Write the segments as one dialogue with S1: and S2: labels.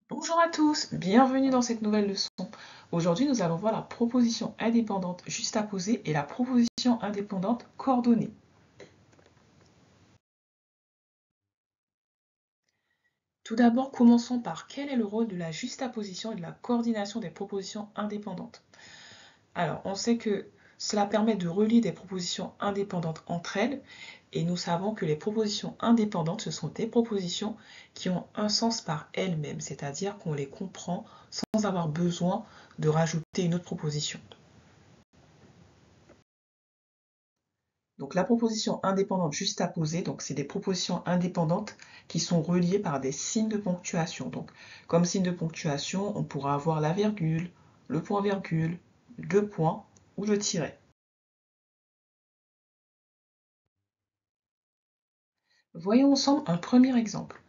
S1: Bonjour à tous, bienvenue dans cette nouvelle leçon. Aujourd'hui, nous allons voir la proposition indépendante juxtaposée et la proposition indépendante coordonnée. Tout d'abord, commençons par quel est le rôle de la juxtaposition et de la coordination des propositions indépendantes. Alors, on sait que cela permet de relier des propositions indépendantes entre elles, et nous savons que les propositions indépendantes, ce sont des propositions qui ont un sens par elles-mêmes, c'est-à-dire qu'on les comprend sans avoir besoin de rajouter une autre proposition. Donc la proposition indépendante juxtaposée, donc c'est des propositions indépendantes qui sont reliées par des signes de ponctuation. Donc comme signe de ponctuation, on pourra avoir la virgule, le point-virgule, deux points ou le tiret. Voyons ensemble un premier exemple.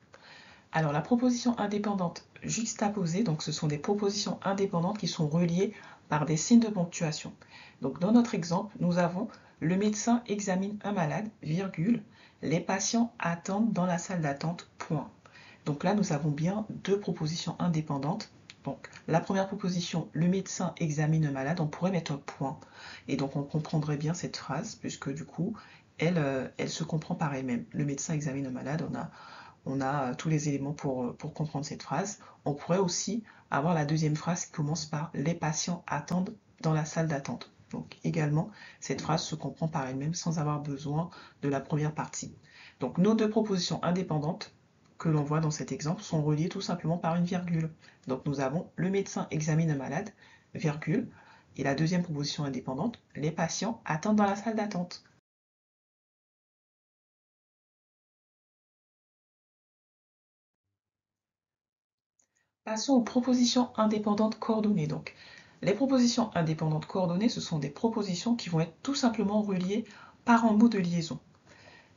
S1: Alors la proposition indépendante juxtaposée, donc ce sont des propositions indépendantes qui sont reliées par des signes de ponctuation. Donc dans notre exemple, nous avons le médecin examine un malade, virgule, les patients attendent dans la salle d'attente, point. Donc là, nous avons bien deux propositions indépendantes. Donc la première proposition, le médecin examine un malade, on pourrait mettre un point. Et donc on comprendrait bien cette phrase, puisque du coup, elle se comprend par elle-même. Le médecin examine un malade, on a tous les éléments pour comprendre cette phrase. On pourrait aussi avoir la deuxième phrase qui commence par « Les patients attendent dans la salle d'attente ». Donc également, cette phrase se comprend par elle-même sans avoir besoin de la première partie. Donc nos deux propositions indépendantes que l'on voit dans cet exemple sont reliées tout simplement par une virgule. Donc nous avons « Le médecin examine un malade », virgule, et la deuxième proposition indépendante « Les patients attendent dans la salle d'attente ». Passons aux propositions indépendantes coordonnées. Donc, les propositions indépendantes coordonnées, ce sont des propositions qui vont être tout simplement reliées par un mot de liaison.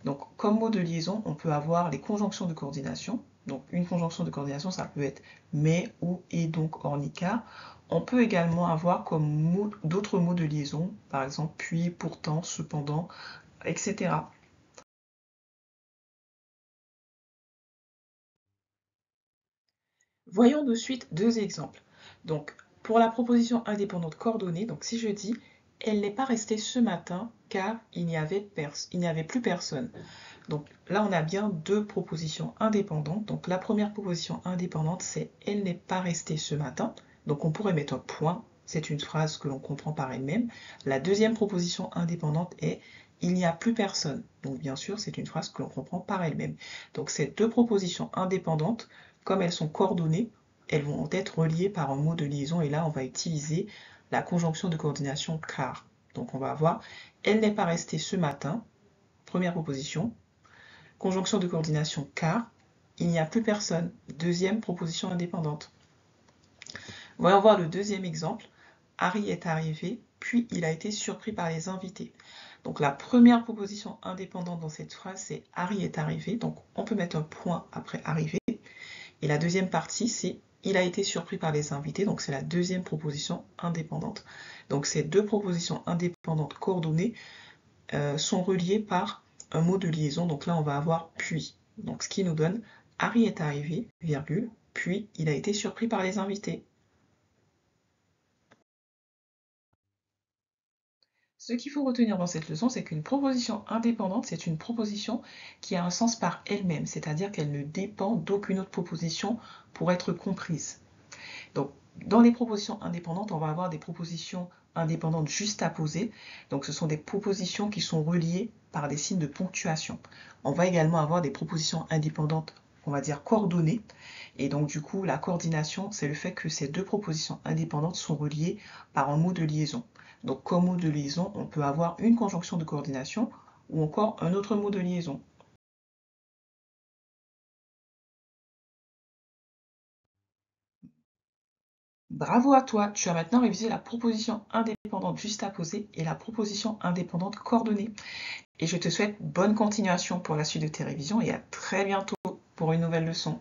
S1: Donc, comme mot de liaison, on peut avoir les conjonctions de coordination. Donc, une conjonction de coordination, ça peut être mais, ou, et, donc, or, ni, car. On peut également avoir comme d'autres mots de liaison, par exemple puis, pourtant, cependant, etc. Voyons de suite deux exemples. Donc, pour la proposition indépendante coordonnée, donc si je dis « Elle n'est pas restée ce matin car il n'y avait plus personne ». Donc là, on a bien deux propositions indépendantes. Donc la première proposition indépendante, c'est « Elle n'est pas restée ce matin ». Donc on pourrait mettre un point. C'est une phrase que l'on comprend par elle-même. La deuxième proposition indépendante est « Il n'y a plus personne ». Donc bien sûr, c'est une phrase que l'on comprend par elle-même. Donc ces deux propositions indépendantes, comme elles sont coordonnées, elles vont être reliées par un mot de liaison. Et là, on va utiliser la conjonction de coordination car. Donc on va avoir « Elle n'est pas restée ce matin ». Première proposition. Conjonction de coordination car. Il n'y a plus personne. Deuxième proposition indépendante. Voyons voir le deuxième exemple. Harry est arrivé, puis il a été surpris par les invités. Donc la première proposition indépendante dans cette phrase, c'est Harry est arrivé. Donc on peut mettre un point après arrivé. Et la deuxième partie, c'est il a été surpris par les invités. Donc c'est la deuxième proposition indépendante. Donc ces deux propositions indépendantes coordonnées sont reliées par un mot de liaison. Donc là, on va avoir puis. Donc ce qui nous donne Harry est arrivé, virgule, puis il a été surpris par les invités. Ce qu'il faut retenir dans cette leçon, c'est qu'une proposition indépendante, c'est une proposition qui a un sens par elle-même, c'est-à-dire qu'elle ne dépend d'aucune autre proposition pour être comprise. Donc, dans les propositions indépendantes, on va avoir des propositions indépendantes juxtaposées. Donc, ce sont des propositions qui sont reliées par des signes de ponctuation. On va également avoir des propositions indépendantes, on va dire coordonnées. Et donc, du coup, la coordination, c'est le fait que ces deux propositions indépendantes sont reliées par un mot de liaison. Donc, comme mot de liaison, on peut avoir une conjonction de coordination ou encore un autre mot de liaison. Bravo à toi, tu as maintenant révisé la proposition indépendante juxtaposée et la proposition indépendante coordonnée. Et je te souhaite bonne continuation pour la suite de tes révisions et à très bientôt pour une nouvelle leçon.